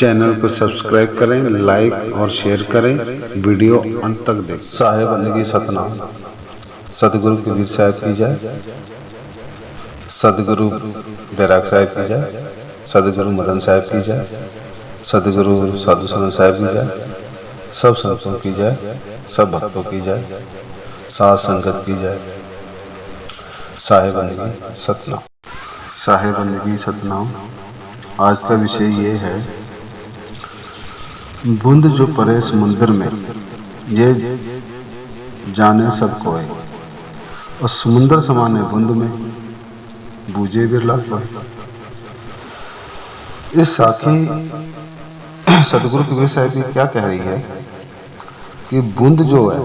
Channel को subscribe करें, like और शेयर करें, वीडियो अंत तक देखें। साहेब बंदगी सतनाम। सतगुरु कबीर साहब की जय, सदगुरु बैराग साहब की जय, सदगुरु मदन साहब की जय, सदगुरु साधु सरन साहब की जय, सब संतों की जय, सब भक्तों की जय, साध संगत की जय। साहेब बंदगी सतनाम। साहेब बंदगी सतनाम। आज का विषय ये है, बूंद जो परे समुद्र में, ये जाने सब कोय, और समुद्र समाने बूंद में, बूझे बिरला कोय। इस साखी सतगुरु कबीर साहब की क्या कह रही है कि बूंद जो है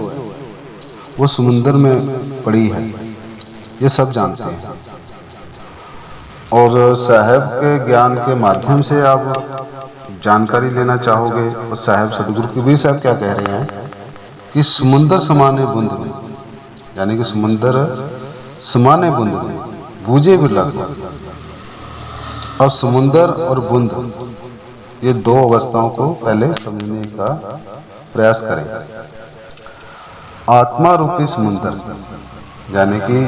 वो समुद्र में पड़ी है, ये सब जानते हैं। और साहब के ज्ञान के माध्यम से आप जानकारी लेना चाहोगे तो साहब सतगुरु कबीर साहब क्या कह रहे हैं कि समुद्र समाने बूंद में, यानी कि समुद्र समाने बूंद में, बूझे बिरला कोय। अब समुद्र और बूंद, ये दो अवस्थाओं को पहले समझने का प्रयास करें। आत्मा रूपी समुद्र, यानी कि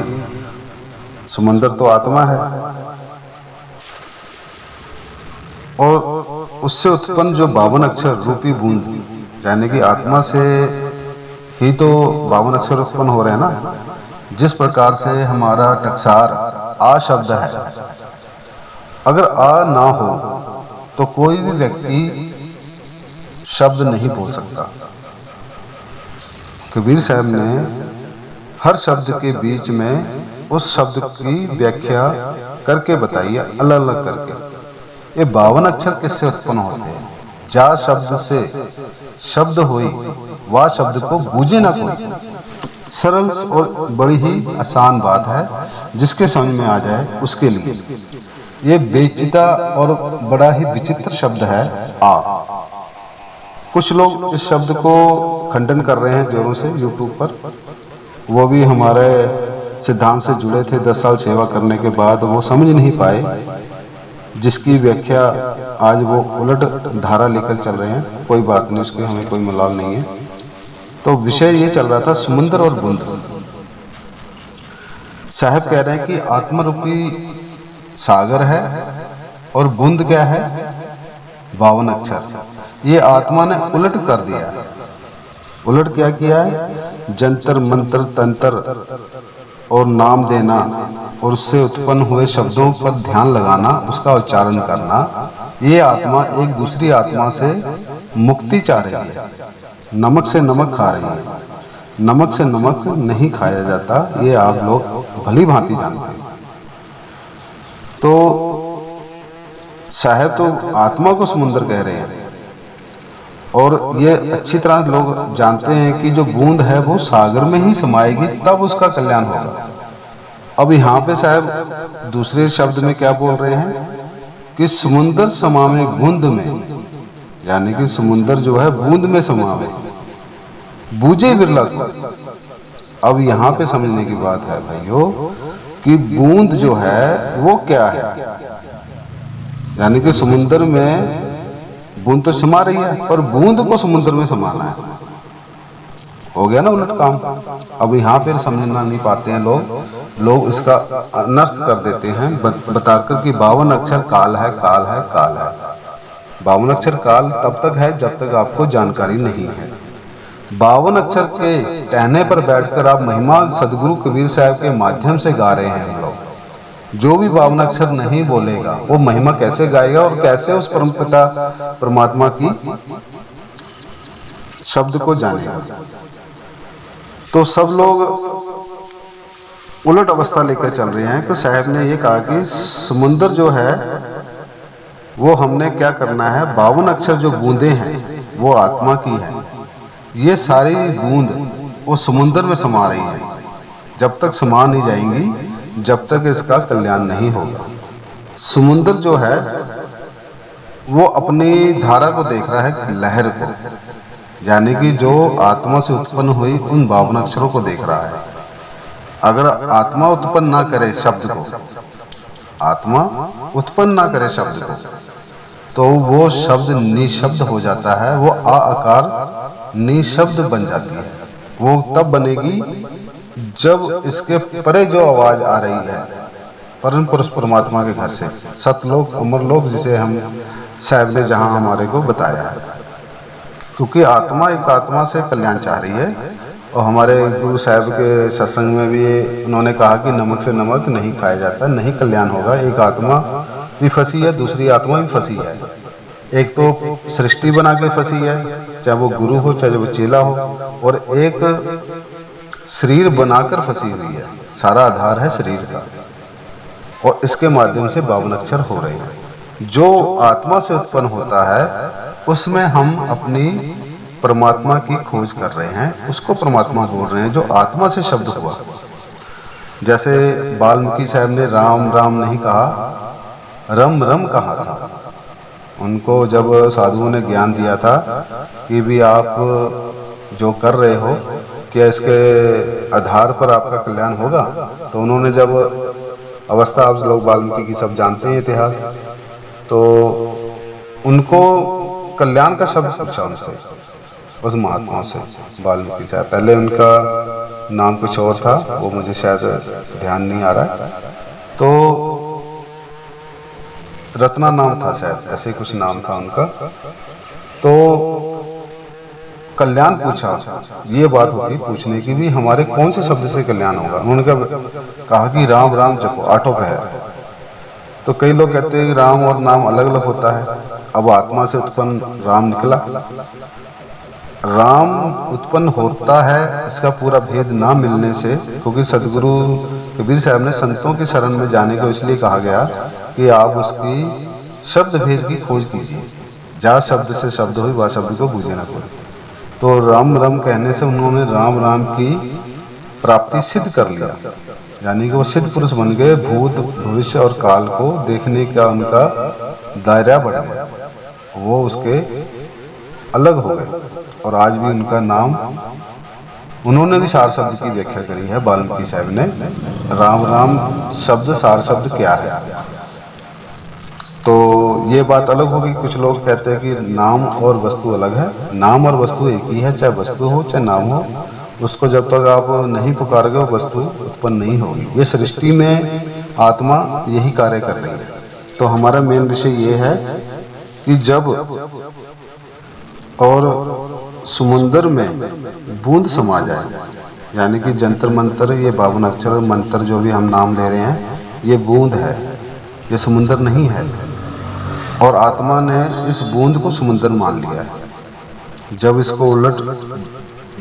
समुद्र तो आत्मा है, और उससे उत्पन्न जो 52 अक्षर रूपी बूंद, यानी कि आत्मा से ही तो 52 अक्षर उत्पन्न हो रहे हैं ना। जिस प्रकार से हमारा टकसार आ शब्द है, अगर आ ना हो तो कोई भी व्यक्ति शब्द नहीं बोल सकता। कबीर साहब ने हर शब्द के बीच में उस शब्द की व्याख्या करके बताई है, अलग अलग करके। ये 52 अक्षर किससे उत्पन्न होते हैं? जा शब्द से शब्द होई, वह शब्द को बूझे ना कोई। सरल और बड़ी ही आसान बात है, जिसके समझ में आ जाए उसके लिए। ये बेचिता और बड़ा ही विचित्र शब्द है आ। कुछ लोग इस शब्द को खंडन कर रहे हैं जोरों से यूट्यूब पर। वो भी हमारे सिद्धांत से जुड़े थे, 10 साल सेवा करने के बाद वो समझ नहीं पाए, जिसकी व्याख्या आज वो उलट धारा लेकर चल रहे हैं। कोई बात नहीं, उसके हमें कोई मलाल नहीं है। तो विषय ये चल रहा था समुद्र और बूंद। साहब कह रहे हैं कि आत्मा रूपी सागर है और बूंद क्या है? 52 अक्षर। ये आत्मा ने उलट कर दिया है। उलट क्या किया है? जंतर मंत्र तंत्र और नाम देना, और उससे उत्पन्न हुए शब्दों पर ध्यान लगाना, उसका उच्चारण करना। ये आत्मा एक दूसरी आत्मा से मुक्ति चाह रही है, नमक से नमक खा रही है। नमक से नमक नहीं खाया जाता, ये आप लोग भली भांति जानते हैं। तो साहब तो आत्मा को समुद्र कह रहे हैं, और ये अच्छी तरह लोग जानते हैं कि जो बूंद है वो सागर में ही समाएगी, तब उसका कल्याण होगा। अब यहाँ पे साहब दूसरे शब्द में क्या बोल रहे हैं कि समुद्र समावे बूंद में, यानी कि समुद्र जो है बूंद में समावे, बूझे बिरला कोय। अब यहाँ पे समझने की बात है भाइयों कि बूंद जो है वो क्या है, यानी कि समुद्र में बूंद तो समा रही है, पर बूंद को समुद्र में समाना है। हो गया ना उलट काम। अब यहाँ पे समझना नहीं पाते हैं लोग इसका अनर्थ कर देते हैं बताकर कि 52 अक्षर काल है, काल है, काल है। 52 अक्षर काल तब तक है जब तक आपको जानकारी नहीं है। 52 अक्षर के कहने पर बैठकर आप महिमा सदगुरु कबीर साहब के माध्यम से गा रहे हैं। हम लोग जो भी 52 अक्षर नहीं बोलेगा वो महिमा कैसे गाएगा, और कैसे उस परमपिता परमात्मा की शब्द को जानेगा? तो सब लोग उलट अवस्था लेकर चल रहे हैं। तो साहब ने ये कहा कि समुद्र जो है वो हमने क्या करना है, 52 अक्षर जो बूंदे हैं वो आत्मा की है। ये सारी बूंद वो समुद्र में समा रही है। जब तक समा नहीं जाएंगी, जब तक इसका कल्याण नहीं होगा। समुद्र जो है वो अपनी धारा को देख रहा है, लहर को, यानी कि जो आत्मा से उत्पन्न हुई उन 52 अक्षरों को देख रहा है। अगर आत्मा उत्पन्न ना करे शब्द को, आत्मा उत्पन्न ना करे शब्द को, तो वो शब्द निशब्द हो जाता है, वो आ आकार निशब्द बन जाती है। वो तब बनेगी जब इसके परे जो आवाज आ रही है परम पुरुष परमात्मा के घर से, सतलोक अमरलोक, जिसे हम साहब ने जहां हमारे को बताया है। क्योंकि आत्मा एक आत्मा से कल्याण चाह रही है, और हमारे गुरु साहब के सत्संग में भी उन्होंने कहा कि नमक से नमक नहीं खाया जाता, नहीं कल्याण होगा। एक आत्मा भी फंसी है, दूसरी आत्मा भी फंसी है। एक तो सृष्टि बना के फंसी है, चाहे वो गुरु हो चाहे वो चेला हो, और एक शरीर बनाकर फंसी हुई है। सारा आधार है शरीर का, और इसके माध्यम से 52 अक्षर हो रहे हैं। जो आत्मा से उत्पन्न होता है उसमें हम अपनी परमात्मा की खोज कर रहे हैं, उसको परमात्मा बोल रहे हैं, जो आत्मा से शब्द हुआ। जैसे वाल्मीकि साहब ने राम राम नहीं कहा, रम रम कहा था। उनको जब साधुओं ने ज्ञान दिया था कि भी आप जो कर रहे हो, क्या इसके आधार पर आपका कल्याण होगा, तो उन्होंने जब अवस्था, आप लोग वाल्मीकि की सब जानते हैं इतिहास, तो उनको कल्याण का शब्द पूछा उनसे, उस महात्मा से, वाल्मीकि साहब। पहले उनका नाम कुछ और था, वो मुझे शायद ध्यान नहीं आ रहा है, तो रत्ना नाम था शायद, ऐसे कुछ नाम था उनका। तो कल्याण पूछा, ये बात होती पूछने की भी, हमारे कौन से शब्द से कल्याण होगा। उन्होंने कहा कि राम राम जपो, ऑटो पे है। तो कई लोग कहते हैं कि राम और नाम अलग अलग होता है। अब आत्मा से उत्पन्न राम निकला, राम उत्पन्न होता है, इसका पूरा भेद ना मिलने से, क्योंकि सदगुरु कबीर साहब ने संतों की शरण में जाने को इसलिए कहा गया कि आप उसकी शब्द भेद की खोज कीजिए। जा शब्द से शब्द हुई, वह शब्द को बूझे ना कोई। तो राम राम कहने से उन्होंने राम राम की प्राप्ति सिद्ध कर लिया, यानी कि वो सिद्ध पुरुष बन गए। भूत भविष्य और काल को देखने का उनका दायरा बढ़ गया, वो उसके अलग हो गए। और आज भी उनका नाम, उन्होंने भी सार शब्द की व्याख्या करी है वाल्मीकि साहब ने। राम राम शब्द, सार शब्द क्या है। तो ये बात अलग होगी। कुछ लोग कहते हैं कि नाम और वस्तु अलग है। नाम और वस्तु एक ही है, चाहे वस्तु हो चाहे नाम हो। उसको जब तक आप नहीं पुकारोगे वो वस्तु उत्पन्न नहीं होगी। ये सृष्टि में आत्मा यही कार्य कर रही है। तो हमारा मेन विषय ये है कि जब और समुद्र में बूंद समा जाए, यानी कि जंतर मंत्र, ये 52 अक्षर मंत्र जो भी हम नाम ले रहे हैं, ये बूंद है, ये समुद्र नहीं है। और आत्मा ने इस बूंद को समुद्र मान लिया है। जब इसको उलट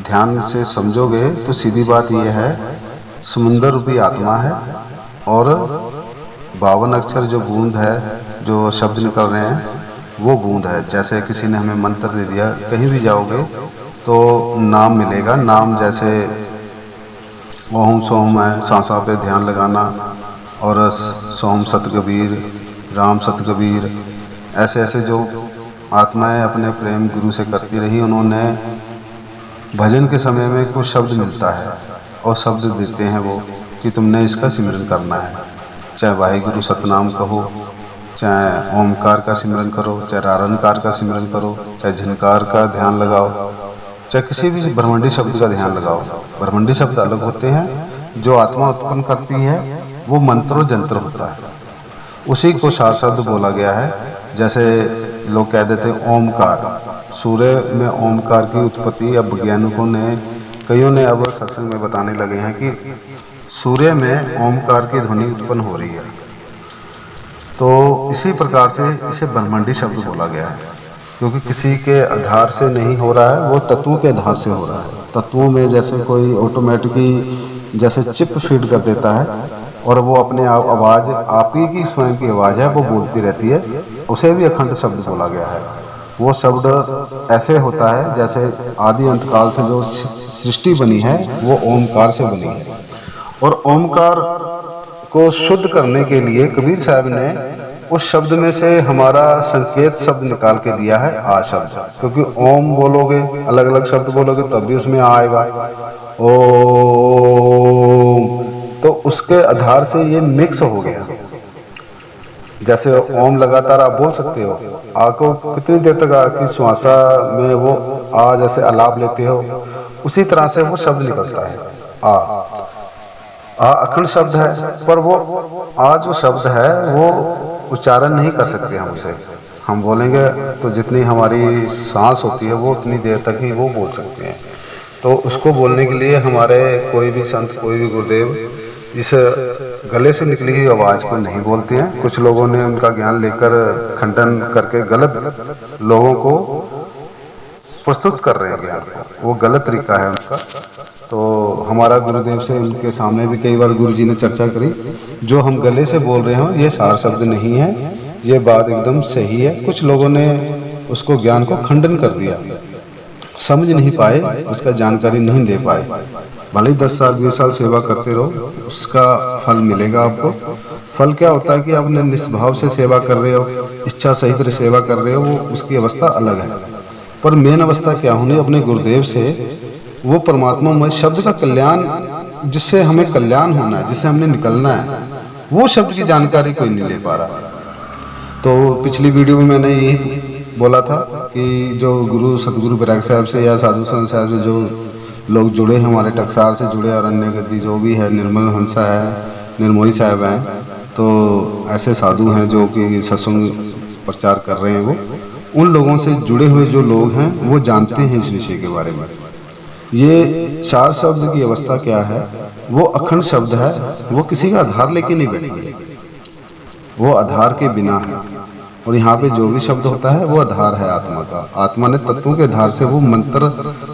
ध्यान से समझोगे तो सीधी बात यह है, समुद्र रूपी आत्मा है और 52 अक्षर जो बूंद है, जो शब्द निकल रहे हैं, वो बूंद है। जैसे किसी ने हमें मंत्र दे दिया, कहीं भी जाओगे तो नाम मिलेगा। नाम जैसे ओम सोम है, सांसा पे ध्यान लगाना, और सोम सतकबीर, राम सतकबीर, ऐसे ऐसे जो आत्माएं अपने प्रेम गुरु से करती रही, उन्होंने भजन के समय में कुछ शब्द मिलता है और शब्द देते हैं वो कि तुमने इसका सिमरन करना है। चाहे वाहिगुरु सतनाम कहो, चाहे ओमकार का सिमरन करो, चाहे रारणकार का सिमरन करो, चाहे झनकार का ध्यान लगाओ, चाहे किसी भी ब्रह्मंडी शब्द का ध्यान लगाओ। ब्रह्मंडी शब्द अलग होते हैं, जो आत्मा उत्पन्न करती है वो मंत्र और जंत्र होता है, उसी को सार शब्द बोला गया है। जैसे लोग कह देते हैं ओमकार, सूर्य में ओमकार की उत्पत्ति अब वैज्ञानिकों ने, कईयों ने अब सत्संग में बताने लगे हैं कि सूर्य में ओमकार की ध्वनि उत्पन्न हो रही है। तो इसी प्रकार से इसे ब्रह्मंडी शब्द बोला गया है, क्योंकि किसी के आधार से नहीं हो रहा है, वो तत्वों के आधार से हो रहा है। तत्वों में जैसे कोई ऑटोमेटिकली जैसे चिप फीड कर देता है और वो अपने आप आवाज, आप ही की स्वयं की आवाज है, वो बोलती रहती है, उसे भी अखंड शब्द बोला गया है। वो शब्द ऐसे होता है जैसे आदि अंतकाल से जो सृष्टि बनी है वो ओमकार से बनी है। और ओमकार को शुद्ध करने के लिए कबीर साहब ने उस शब्द में से हमारा संकेत शब्द निकाल के दिया है, आ शब्द। क्योंकि ओम बोलोगे, अलग अलग शब्द बोलोगे तब भी उसमें आएगा ओम, तो उसके आधार से ये मिक्स हो गया। जैसे ओम लगातार आप बोल सकते हो, आ को कितनी देर तक आपकी श्वासा में वो आ जैसे अलाप लेते हो, उसी तरह से वो शब्द निकलता है। आ अखंड शब्द है, पर वो आ जो शब्द है वो उच्चारण नहीं कर सकते हम उसे। हम बोलेंगे तो जितनी हमारी सांस होती है वो उतनी देर तक ही वो बोल सकते हैं। तो उसको बोलने के लिए हमारे कोई भी संत, कोई भी गुरुदेव इस गले से निकली हुई आवाज को नहीं बोलते हैं। कुछ लोगों ने उनका ज्ञान लेकर खंडन करके गलत लोगों को प्रस्तुत कर रहे हैं ज्ञान को, वो गलत तरीका है उनका। तो हमारा गुरुदेव से उनके सामने भी कई बार गुरु जी ने चर्चा करी, जो हम गले से बोल रहे हो ये सार शब्द नहीं है, ये बात एकदम सही है। कुछ लोगों ने उसको ज्ञान को खंडन कर दिया, समझ नहीं पाए, उसका जानकारी नहीं दे पाए। भले ही 10 साल 20 साल सेवा करते रहो, उसका फल मिलेगा आपको। फल क्या होता है कि आपने निष्भाव से सेवा कर रहे हो, इच्छा सहित सेवा कर रहे हो, वो उसकी अवस्था अलग है। पर मेन अवस्था क्या होनी, अपने गुरुदेव से वो परमात्मा में शब्द का कल्याण, जिससे हमें कल्याण होना है, जिससे हमने निकलना है, वो शब्द की जानकारी कोई नहीं ले पा रहा। तो पिछली वीडियो में मैंने यही बोला था कि जो गुरु सतगुरु बैराग साहब से या साधु संत साहब से जो लोग जुड़े हैं, हमारे टकसार से जुड़े और अन्य गति जो भी है, निर्मल हंसा है, निर्मोही साहब हैं, तो ऐसे साधु हैं जो कि सत्संग प्रचार कर रहे हैं, वो उन लोगों से जुड़े हुए जो लोग हैं वो जानते हैं इस विषय के बारे में। ये चार शब्द की अवस्था क्या है, वो अखंड शब्द है, वो किसी का आधार लेके नहीं बैठी, वो आधार के बिना है। और यहाँ पे जो भी शब्द होता है वो आधार है आत्मा का। आत्मा ने तत्वों के आधार से वो मंत्र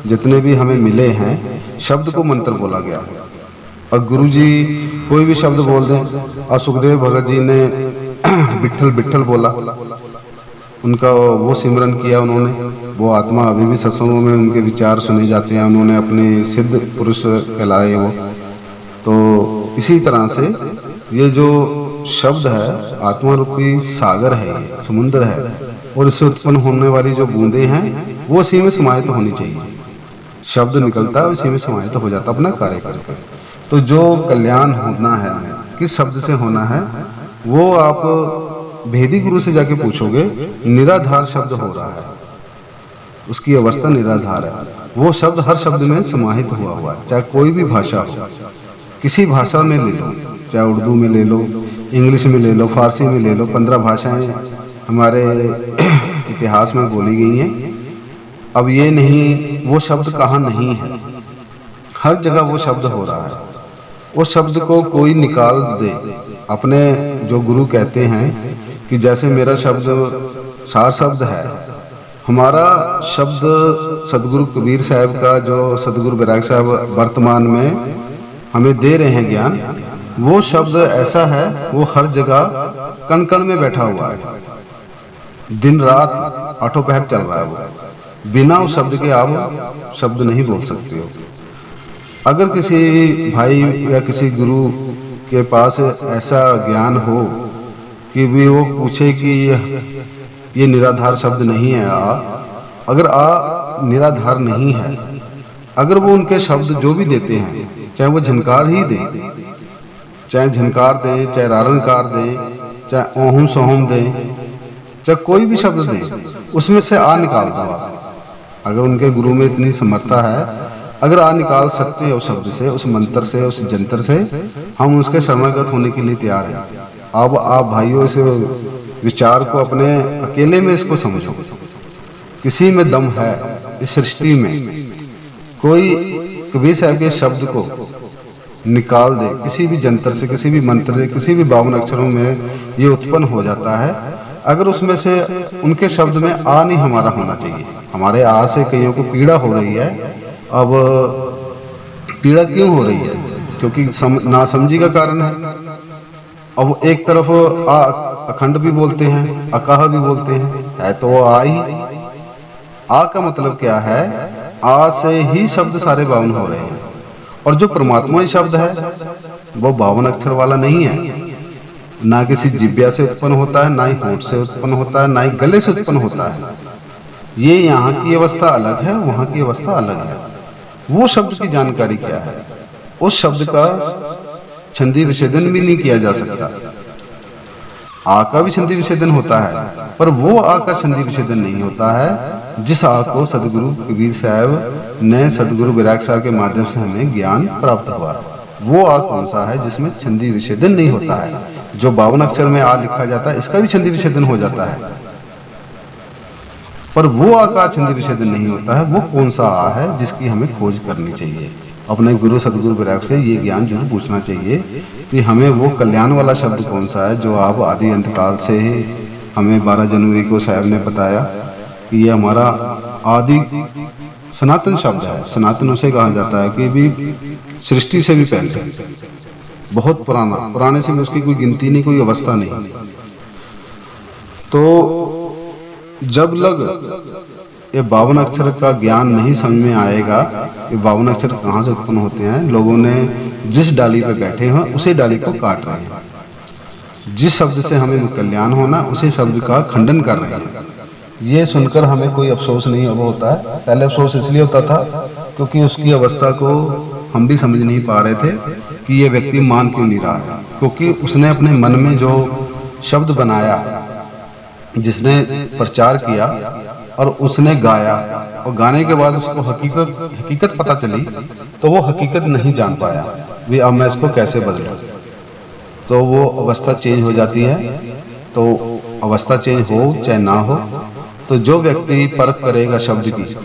जितने भी हमें मिले हैं, शब्द को मंत्र बोला गया है। और गुरु जी कोई भी शब्द बोल दें, और सुखदेव भगत जी ने विठल विठल बोला, उनका वो सिमरन किया उन्होंने, वो आत्मा अभी भी सत्संगों में उनके विचार सुने जाते हैं, उन्होंने अपने सिद्ध पुरुष कहलाए वो। तो इसी तरह से ये जो शब्द है, आत्मा रूपी सागर है, ये समुद्र है, और इससे उत्पन्न होने वाली जो बूंदे हैं वो उसी में समाहित होनी चाहिए। शब्द निकलता है उसी में समाहित हो जाता अपना कार्य करके। तो जो कल्याण होना है, किस शब्द से होना है, वो आप भेदी गुरु से जाके पूछोगे, निराधार शब्द हो रहा है, उसकी अवस्था निराधार है। वो शब्द हर शब्द में समाहित हुआ है, चाहे कोई भी भाषा हो, किसी भाषा में ले लो, चाहे उर्दू में ले लो, इंग्लिश में ले लो, फारसी में ले लो, 15 भाषाएं हमारे इतिहास में बोली गई हैं। अब ये नहीं वो शब्द कहाँ नहीं है, हर जगह वो शब्द हो रहा है। उस शब्द को कोई निकाल दे, अपने जो गुरु कहते हैं कि जैसे मेरा शब्द सार शब्द है, हमारा शब्द सदगुरु कबीर साहब का, जो सदगुरु बैराग साहब वर्तमान में हमें दे रहे हैं ज्ञान, वो शब्द ऐसा है, वो हर जगह कण कण में बैठा हुआ है, दिन रात आठों पहर चल रहा है वो। बिना उस शब्द के आप शब्द नहीं बोल सकते हो। अगर किसी भाई या किसी गुरु के पास ऐसा ज्ञान हो कि भी वो पूछे कि ये निराधार शब्द नहीं है, अगर निराधार नहीं है, अगर वो उनके शब्द जो भी देते हैं, चाहे वो झनकार ही दे, चाहे झनकार दे, चाहे रारणकार दे, चाहे ओहम सोहम दे, चाहे कोई भी शब्द दे, उसमें से आ निकाल दो आप। अगर उनके गुरु में इतनी समर्था है, अगर आ निकाल सकते हैं उस शब्द से, उस मंत्र से, उस जंतर से, हम उसके शरणागत होने के लिए तैयार हैं। अब आप भाइयों इस विचार को अपने अकेले में इसको समझो, किसी में दम है इस सृष्टि में। कोई कबीर साहब के शब्द को निकाल दे, किसी भी जंतर से, किसी भी मंत्र से, किसी भी 52 अक्षरों में ये उत्पन्न हो जाता है। अगर उसमें से उनके शब्द में आ नहीं हमारा होना चाहिए। हमारे आ से कईयों को पीड़ा हो रही है। अब पीड़ा क्यों हो रही है? क्योंकि नासमझी का कारण है। अब एक तरफ आ अखंड भी बोलते हैं, अकाह भी बोलते हैं, है तो वो आ ही। आ का मतलब क्या है? आ से ही शब्द सारे 52 हो रहे हैं। और जो परमात्मा ही शब्द है वो 52 अक्षर वाला नहीं है। ना किसी जिब्या से उत्पन्न होता है, ना ही होंठ से उत्पन्न होता है, ना ही गले से उत्पन्न होता है। ये यहाँ की अवस्था अलग है, वहां की अवस्था अलग है। वो शब्द की जानकारी क्या है, उस शब्द का छंदी विच्छेदन भी नहीं किया जा सकता। आ का भी संधि विच्छेदन होता है, पर वो आ का संधि विच्छेदन नहीं होता है जिस आ को सदगुरु कबीर साहब ने सदगुरु बैराग साहब के माध्यम से हमें ज्ञान प्राप्त हुआ। वो आ कौन सा है जिसमें संधि विच्छेदन नहीं होता है? जो 52 अक्षर में आ लिखा जाता है, इसका भी संधि विच्छेदन हो जाता है, पर वो आ का संधि विच्छेदन नहीं होता है। वो कौन सा आ है जिसकी हमें खोज करनी चाहिए? अपने गुरु सदगुरु बैराग से ये ज्ञान जरूर पूछना चाहिए कि हमें वो कल्याण वाला शब्द कौन सा है जो आप आदि अंत काल से हमें 12 जनवरी को साहब ने बताया कि ये हमारा आदि सनातन शब्द है। सनातन उसे कहा जाता है कि भी सृष्टि से भी पहले, बहुत पुराना, पुराने से भी उसकी कोई गिनती नहीं, कोई अवस्था नहीं। तो जब लग ये 52 अक्षर का ज्ञान नहीं समझ में आएगा, ये 52 अक्षर कहाँ से उत्पन्न होते हैं, लोगों ने जिस डाली पे बैठे हैं उसी डाली को काट रहे हैं। जिस शब्द से हमें कल्याण होना, उसी शब्द का खंडन कर रहे हैं। ये सुनकर हमें कोई अफसोस नहीं अब होता है। पहले अफसोस इसलिए होता था क्योंकि उसकी अवस्था को हम भी समझ नहीं पा रहे थे कि ये व्यक्ति मान क्यों नहीं रहा है, क्योंकि उसने अपने मन में जो शब्द बनाया, जिसने प्रचार किया और उसने गाया, और गाने के बाद उसको हकीकत पता चली तो वो हकीकत नहीं जान पाया भी अब मैं इसको कैसे बदलूं। तो वो अवस्था चेंज हो जाती है। तो अवस्था चेंज हो चाहे ना हो, तो जो व्यक्ति परख करेगा शब्द की,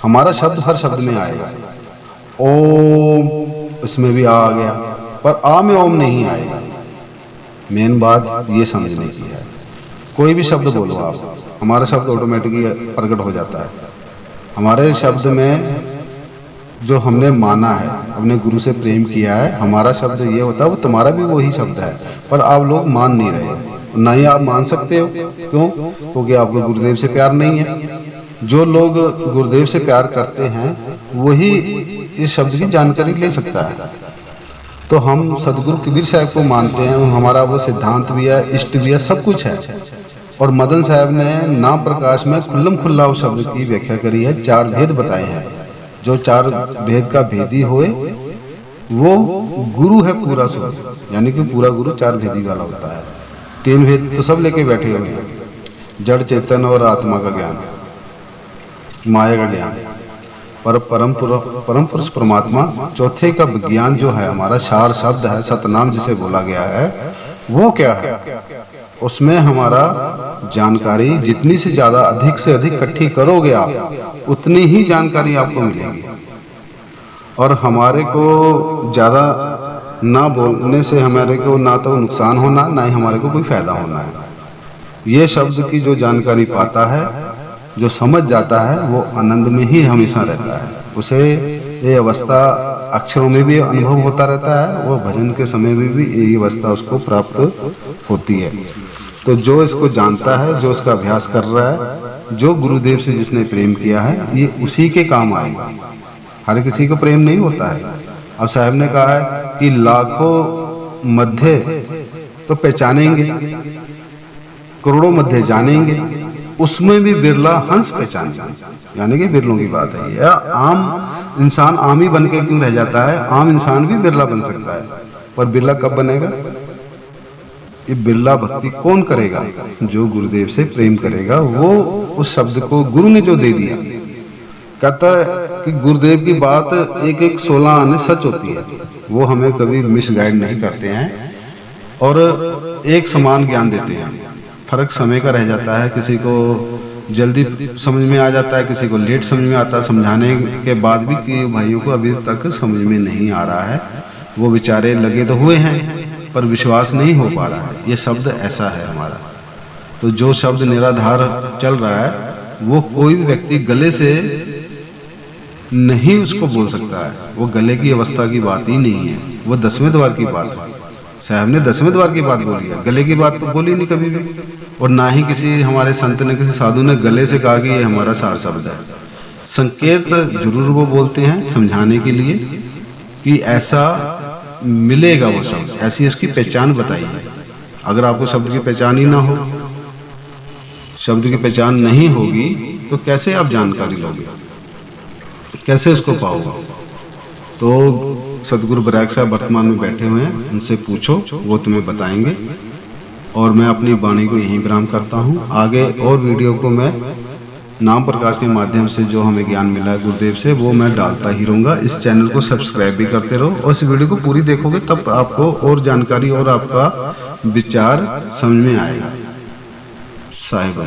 हमारा शब्द हर शब्द में आएगा। ओम, इसमें भी आ गया, पर आ में ओम नहीं आएगा। मेन बात ये समझने की है। कोई भी शब्द बोलो आप, हमारा शब्द ऑटोमेटिकली प्रकट हो जाता है। हमारे शब्द में जो हमने माना है, अपने गुरु से प्रेम किया है, हमारा शब्द ये होता है, वो तुम्हारा भी वही शब्द है, पर आप लोग मान नहीं रहे। ना ही आप मान सकते हो। क्यों? क्योंकि आपको गुरुदेव से प्यार नहीं है। जो लोग गुरुदेव से प्यार करते हैं वही इस शब्द की जानकारी ले सकता है। तो हम सदगुरु कबीर साहब को मानते हैं, हमारा वो सिद्धांत भी है, इष्ट भी है, सब कुछ है। और मदन साहब ने नाम प्रकाश में खुल्लम खुल्ला उस शब्द की व्याख्या करी है, 4 भेद बताए हैं। जो 4 भेद का भेदी होए वो गुरु है पूरा सो, यानी कि पूरा गुरु 4 भेदी वाला होता है। 3 भेद तो सब लेके बैठे हुए हैं, जड़ चेतन और आत्मा का ज्ञान, माया का ज्ञान, पर परम पुरुष परमात्मा चौथे का विज्ञान जो है, हमारा सार शब्द है, सतनाम जिसे बोला गया है, वो क्या है? उसमें हमारा जानकारी जितनी से ज्यादा, अधिक से अधिक इकट्ठी करोगे आप, उतनी ही जानकारी आपको मिलेगी। और हमारे को ज्यादा ना बोलने से हमारे को ना तो नुकसान होना, ना ही हमारे को कोई फायदा होना है। ये शब्द की जो जानकारी पाता है, जो समझ जाता है, वो आनंद में ही हमेशा रहता है। उसे ये अवस्था अक्षरों में भी अनुभव होता रहता है, वो भजन के समय में भी ये अवस्था उसको प्राप्त होती है। तो जो इसको जानता है, जो इसका अभ्यास कर रहा है, जो गुरुदेव से जिसने प्रेम किया है, ये उसी के काम आएगा। हर किसी को प्रेम नहीं होता है। अब साहब ने कहा है कि लाखों मध्य तो पहचानेंगे, करोड़ों मध्य जानेंगे, उसमें भी बिरला हंस पहचानेंगे। यानी कि बिरलों की बात है। या आम इंसान आम ही बन के क्यों रह जाता है? आम इंसान भी बिरला बन सकता है, पर बिरला कब बनेगा? ये बिरला भक्ति कौन करेगा? जो गुरुदेव से प्रेम करेगा। वो उस शब्द को गुरु ने जो दे दिया, कहता है कि गुरुदेव की बात एक एक 16 आने सच होती है। वो हमें कभी मिसगाइड नहीं करते हैं और एक समान ज्ञान देते हैं। फर्क समय का रह जाता है, किसी को जल्दी समझ में आ जाता है, किसी को लेट समझ में आता है। समझाने के बाद भी कि भाइयों को अभी तक समझ में नहीं आ रहा है। वो बेचारे लगे तो हुए हैं पर विश्वास नहीं हो पा रहा है। ये शब्द ऐसा है हमारा। तो जो शब्द निराधार चल रहा है, वो कोई भी व्यक्ति गले से नहीं उसको बोल सकता है। वो गले की अवस्था की बात ही नहीं है, वो 10वें द्वार की बात है। साहब ने 10वें द्वार की बात बोली है, गले की बात तो बोली नहीं कभी भी। और ना ही किसी हमारे संत ने, किसी साधु ने गले से कहा कि ये हमारा सार शब्द है। संकेत जरूर वो बोलते हैं समझाने के लिए कि ऐसा मिलेगा वो शब्द, ऐसी इसकी पहचान बताई है। अगर आपको शब्द की पहचान ही ना हो, शब्द की पहचान नहीं होगी, तो कैसे आप जानकारी लोगे, कैसे उसको पाओगे? तो सदगुरु बैराग साहब वर्तमान में बैठे हुए हैं, उनसे पूछो, वो तुम्हें बताएंगे। और मैं अपनी वाणी को यहीं विराम करता हूँ। आगे और वीडियो को मैं नाम प्रकाश के माध्यम से जो हमें ज्ञान मिला है गुरुदेव से, वो मैं डालता ही रहूंगा। इस चैनल को सब्सक्राइब भी करते रहो और इस वीडियो को पूरी देखोगे तब आपको और जानकारी और आपका विचार समझ में आएगा। साहिब